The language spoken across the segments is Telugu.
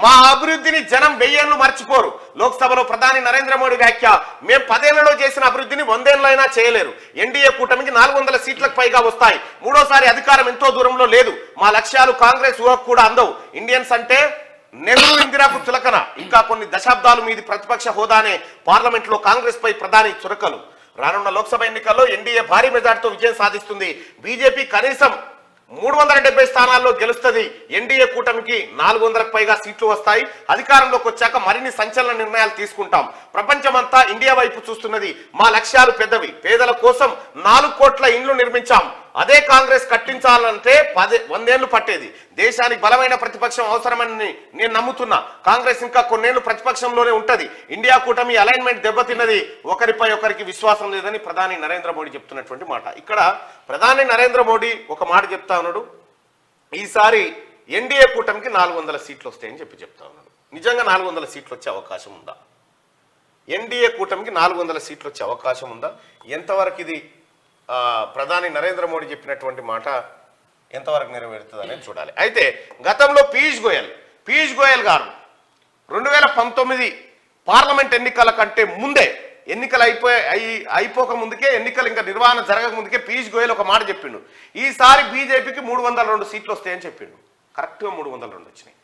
మా అభివృద్ధిని జనం 1000 ఏళ్లు మర్చిపోరు. లోక్సభలో ప్రధాని నరేంద్ర మోడీ వ్యాఖ్య, మేము 10 ఏళ్లలో చేసిన అభివృద్ధిని 100 ఏళ్ళైనా చేయలేరు. ఎన్డీఏ కూటమికి 400 సీట్లకు పైగా వస్తాయి. మూడోసారి అధికారం ఎంతో దూరంలో లేదు. మా లక్ష్యాలు కాంగ్రెస్ ఊహకు కూడా అందవు. ఇండియన్స్ అంటే నెహ్రూ ఇందిరాకు చులకన. ఇంకా కొన్ని దశాబ్దాలు మీది ప్రతిపక్ష హోదానే పార్లమెంట్ లో కాంగ్రెస్ పై ప్రధాని చురకలు. రానున్న లోక్సభ ఎన్నికల్లో ఎన్డీఏ భారీ మెజార్టీతో విజయం సాధిస్తుంది. బీజేపీ కనీసం 370 స్థానాల్లో గెలుస్తుంది. ఎన్డీఏ కూటమికి 400కు పైగా సీట్లు వస్తాయి. అధికారంలోకి వచ్చాక మరిన్ని సంచలన నిర్ణయాలు తీసుకుంటాం. ప్రపంచమంతా ఇండియా వైపు చూస్తున్నది. మా లక్ష్యాలు పెద్దవి. పేదల కోసం 4 కోట్ల ఇండ్లు నిర్మించాం. అదే కాంగ్రెస్ కట్టించాలంటే 100 ఏళ్లు పట్టేది. దేశానికి బలమైన ప్రతిపక్షం అవసరమని నేను నమ్ముతున్నా. కాంగ్రెస్ ఇంకా కొన్నేళ్లు ప్రతిపక్షంలోనే ఉంటది. ఇండియా కూటమి అలైన్మెంట్ దెబ్బతిన్నది. ఒకరిపై ఒకరికి విశ్వాసం లేదని ప్రధాని నరేంద్ర మోడీ చెప్తున్నటువంటి మాట. ఇక్కడ ప్రధాని నరేంద్ర మోడీ ఒక మాట చెప్తా ఉన్నాడు, ఈసారి ఎన్డీఏ కూటమికి 400 సీట్లు వస్తాయని చెప్తా ఉన్నాడు. నిజంగా 400 సీట్లు వచ్చే అవకాశం ఉందా? ఎన్డీఏ కూటమికి 400 సీట్లు వచ్చే అవకాశం ఉందా? ఎంతవరకు ఇది ప్రధాని నరేంద్ర మోడీ చెప్పినటువంటి మాట ఎంతవరకు నెరవేరుతుంది అనేది చూడాలి. అయితే గతంలో పీయూష్ గోయల్ గారు 2019 పార్లమెంట్ ఎన్నికల కంటే ముందే, ఎన్నికలు అయిపోక ముందుకే, ఎన్నికలు ఇంకా నిర్వహణ జరగక ముందుకే పీయూష్ గోయల్ ఒక మాట చెప్పిండు, ఈసారి బీజేపీకి 302 సీట్లు వస్తాయని చెప్పిండు. కరెక్ట్గా 302 వచ్చినాయి.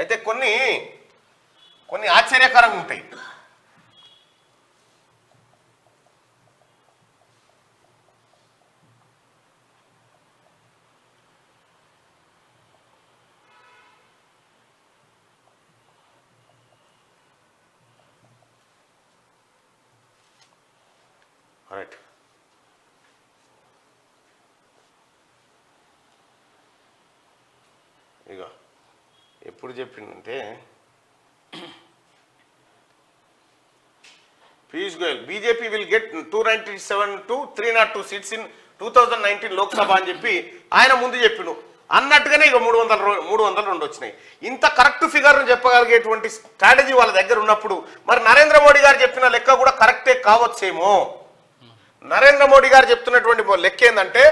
అయితే కొన్ని ఆశ్చర్యకరంగా ఉంటాయి. రైట్, ఇక ఎప్పుడు చెప్పిందంటే Piyush Goyal BJP will get 297 to 302 seats in 2019 Lok Sabha అని చెప్పి ఆయన ముందు చెప్పిండు. అన్నట్టుగానే ఇక 302 వచ్చినాయి. ఇంత కరెక్ట్ ఫిగర్ను చెప్పగలిగేటువంటి స్ట్రాటజీ వాళ్ళ దగ్గర ఉన్నప్పుడు మరి నరేంద్ర మోడీ గారు చెప్పిన లెక్క కూడా కరెక్టే కావచ్చేమో. నరేంద్ర మోడీ గారు చెప్తున్నటువంటి లెక్క ఏంటంటే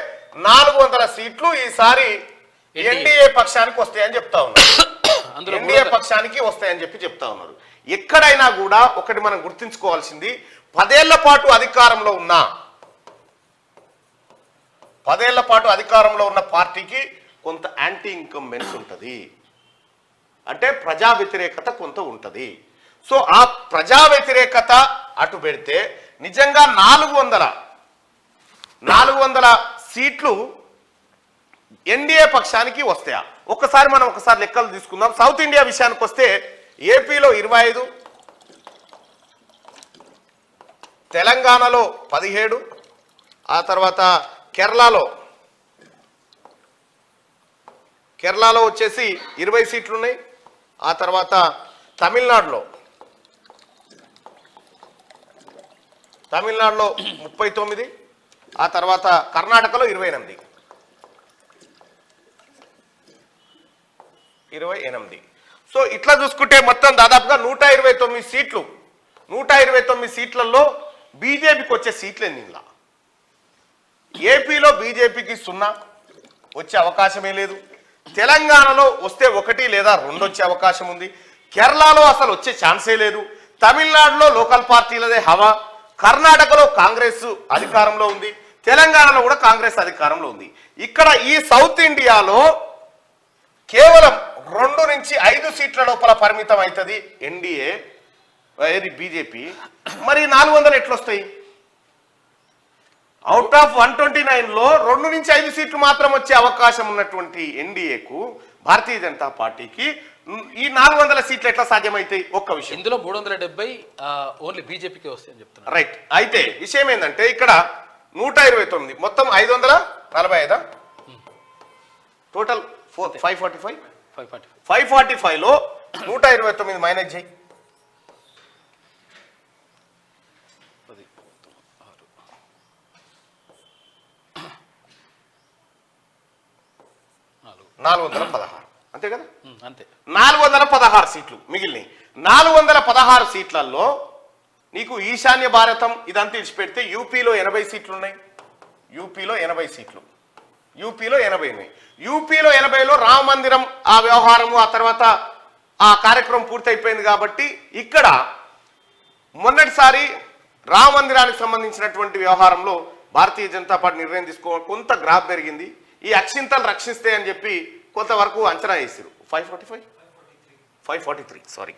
400 సీట్లు ఈసారి ఎన్డీఏ పక్షానికి వస్తాయని చెప్తా ఉన్నారు. ఎన్డీఏ పక్షానికి వస్తాయని చెప్తా ఉన్నారు. ఎక్కడైనా కూడా ఒకటి మనం గుర్తుంచుకోవాల్సింది, 10 ఏళ్ల పాటు అధికారంలో ఉన్న పార్టీకి కొంత యాంటీ ఇన్కంబెన్స్ ఉంటుంది, అంటే ప్రజా వ్యతిరేకత కొంత ఉంటుంది. సో ఆ ప్రజా వ్యతిరేకత అటు పెడితే నిజంగా 400 సీట్లు ఎన్డీఏ పక్షానికి వస్తాయా? మనం ఒకసారి లెక్కలు తీసుకుందాం. సౌత్ ఇండియా విషయానికి వస్తే ఏపీలో 25, తెలంగాణలో 17, ఆ తర్వాత కేరళలో వచ్చేసి 20 సీట్లు ఉన్నాయి. ఆ తర్వాత తమిళనాడులో 39, ఆ తర్వాత కర్ణాటకలో 28. సో ఇట్లా చూసుకుంటే మొత్తం దాదాపుగా 129 సీట్లు. 129 సీట్లలో బీజేపీకి వచ్చే సీట్లు ఎన్ని? ఏపీలో బీజేపీకి 0 వచ్చే అవకాశమే లేదు. తెలంగాణలో వస్తే 1 లేదా 2 వచ్చే అవకాశం ఉంది. కేరళలో అసలు వచ్చే ఛాన్సే లేదు. తమిళనాడులో లోకల్ పార్టీలదే హవా. కర్ణాటకలో కాంగ్రెస్ అధికారంలో ఉంది. తెలంగాణలో కూడా కాంగ్రెస్ అధికారంలో ఉంది. ఇక్కడ ఈ సౌత్ ఇండియాలో కేవలం 2 నుంచి 5 సీట్ల లోపల పరిమితం అవుతుంది ఎన్డీఏ, బీజేపీ. మరి 400 ఎట్లొస్తాయి? అవుట్ ఆఫ్ 129లో 2 నుంచి 5 సీట్లు మాత్రం వచ్చే అవకాశం ఉన్నటువంటి ఎన్డీఏకు, భారతీయ జనతా పార్టీకి ఈ 400 సీట్లు ఎట్లా సాధ్యమైతాయి? ఒక్క విషయం, ఇందులో 370 ఓన్లీ బీజేపీకి వస్తాయని చెప్తున్నారు. రైట్. అయితే విషయం ఏంటంటే ఇక్కడ 129 మొత్తం 545 టోటల్ 545లో 129 మైనస్ చేయి. 416 అంతే కదా? అంతే. 416 సీట్లు మిగిలినాయి. 416 సీట్లలో నీకు ఈశాన్య భారతం ఇదంతా ఇచ్చిపెడితే యూపీలో 80 సీట్లు ఉన్నాయి. యూపీలో 80 సీట్లు. యూపీలో 80 ఉన్నాయి. యూపీలో 80లో రామ మందిరం ఆ వ్యవహారము ఆ తర్వాత ఆ కార్యక్రమం పూర్తయిపోయింది కాబట్టి ఇక్కడ మొన్నటిసారి రామ మందిరానికి సంబంధించినటువంటి వ్యవహారంలో భారతీయ జనతా పార్టీ నిర్ణయం తీసుకోవాలి. కొంత గ్రాఫ్ పెరిగింది. ఈ అక్షింతలు రక్షిస్తే అని చెప్పి కొంతవరకు అంచనా వేసారు. 543 సారీ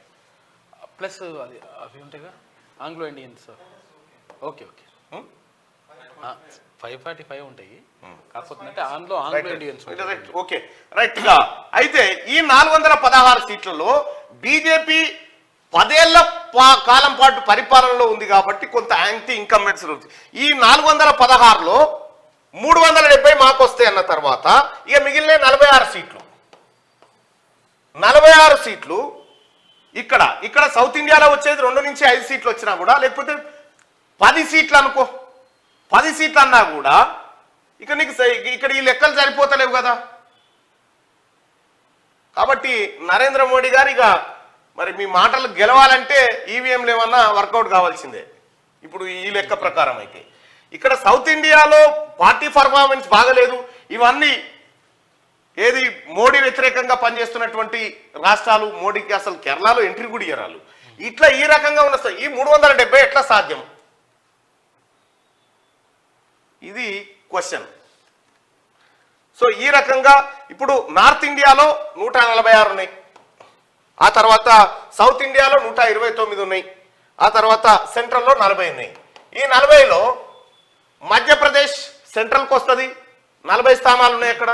ప్లస్ అది అవి ఉంటాయిగా ఆంగ్లో ఇండియన్స్. ఓకే ఓకే 545 ఉంటాయి. కాకపోతే అంటే ఆంగ్లో ఇండియన్స్. ఓకే రైట్ గా అయితే ఈ 416 సీట్లలో బీజేపీ 10 ఏళ్ల కాలం పాటు పరిపాలనలో ఉంది కాబట్టి కొంత యాంటీ ఇన్కంబెన్స్ ఉంది. ఈ 416లో 370 మాకు వస్తాయి అన్న తర్వాత ఇక మిగిలిన 46 సీట్లు ఇక్కడ సౌత్ ఇండియాలో వచ్చేది 2 నుంచి 5 సీట్లు వచ్చినా కూడా లేకపోతే 10 సీట్లు అనుకో 10 సీట్లు అన్నా కూడా ఇక నీకు ఇక్కడ ఈ లెక్కలు సరిపోతలేవు కదా. కాబట్టి నరేంద్ర మోడీ గారు ఇక మరి మీ మాటలు గెలవాలంటే ఈవీఎంలు ఏమన్నా వర్కౌట్ కావాల్సిందే. ఇప్పుడు ఈ లెక్క ప్రకారం అయితే ఇక్కడ సౌత్ ఇండియాలో పార్టీ పర్ఫార్మెన్స్ బాగలేదు. ఇవన్నీ ఏది మోడీ వ్యతిరేకంగా పనిచేస్తున్నటువంటి రాష్ట్రాలు. మోడీకి అసలు కేరళలో ఎంట్రీ కూడా ఇయ్యరాలు. ఇట్లా ఈ రకంగా ఉన్న ఈ 370 ఎట్లా సాధ్యం? ఇది క్వశ్చన్. సో ఈ రకంగా ఇప్పుడు నార్త్ ఇండియాలో 146 ఉన్నాయి. ఆ తర్వాత సౌత్ ఇండియాలో 129 ఉన్నాయి. ఆ తర్వాత సెంట్రల్లో 40 ఉన్నాయి. ఈ 40లో మధ్యప్రదేశ్ సెంట్రల్కి వస్తుంది. 40 స్థానాలు ఉన్నాయి అక్కడ.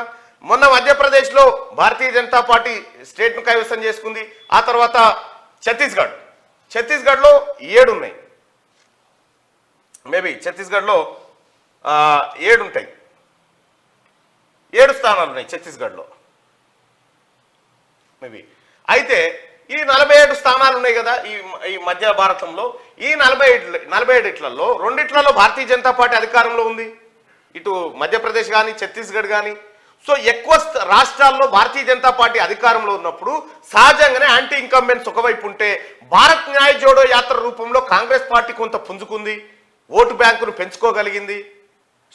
మొన్న మధ్యప్రదేశ్లో భారతీయ జనతా పార్టీ స్టేట్ను కైవసం చేసుకుంది. ఆ తర్వాత ఛత్తీస్గఢ్లో 7 ఉన్నాయి. మేబీ ఛత్తీస్గఢ్లో 7 ఉంటాయి. 7 స్థానాలు ఉన్నాయి ఛత్తీస్గఢ్లో మేబీ. అయితే ఈ 47 స్థానాలు ఉన్నాయి కదా ఈ మధ్య భారతంలో. ఈ 47 రెండిట్లలో భారతీయ జనతా పార్టీ అధికారంలో ఉంది. ఇటు మధ్యప్రదేశ్ కానీ ఛత్తీస్గఢ్ కానీ. సో ఎక్కువ రాష్ట్రాల్లో భారతీయ జనతా పార్టీ అధికారంలో ఉన్నప్పుడు సహజంగానే యాంటీ ఇన్కంబెన్స్ ఒకవైపు ఉంటే భారత్ న్యాయ్ జోడో యాత్ర రూపంలో కాంగ్రెస్ పార్టీ కొంత పుంజుకుంది, ఓటు బ్యాంకును పెంచుకోగలిగింది.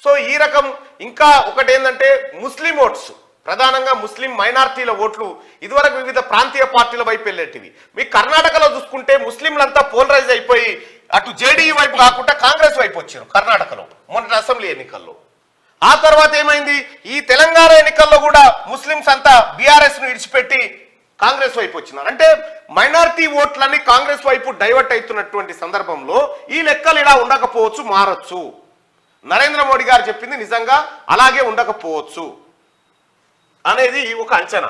సో ఈ రకం ఇంకా ఒకటి ఏంటంటే ముస్లిం ఓట్స్, ప్రధానంగా ముస్లిం మైనారిటీల ఓట్లు ఇదివరకు వివిధ ప్రాంతీయ పార్టీల వైపు వెళ్ళేటివి. మీ కర్ణాటకలో చూసుకుంటే ముస్లింలంతా పోలరైజ్ అయిపోయి అటు జేడీయూ వైపు కాకుండా కాంగ్రెస్ వైపు వచ్చారు కర్ణాటకలో మొన్నటి అసెంబ్లీ ఎన్నికల్లో. ఆ తర్వాత ఏమైంది, ఈ తెలంగాణ ఎన్నికల్లో కూడా ముస్లింస్ అంతా బీఆర్ఎస్ ను విడిచిపెట్టి కాంగ్రెస్ వైపు వచ్చినారు. అంటే మైనారిటీ ఓట్లన్నీ కాంగ్రెస్ వైపు డైవర్ట్ అవుతున్నటువంటి సందర్భంలో ఈ లెక్కలు ఇలా ఉండకపోవచ్చు, మారచ్చు. నరేంద్ర మోడీ గారు చెప్పింది నిజంగా అలాగే ఉండకపోవచ్చు అనేది ఒక అంచనా.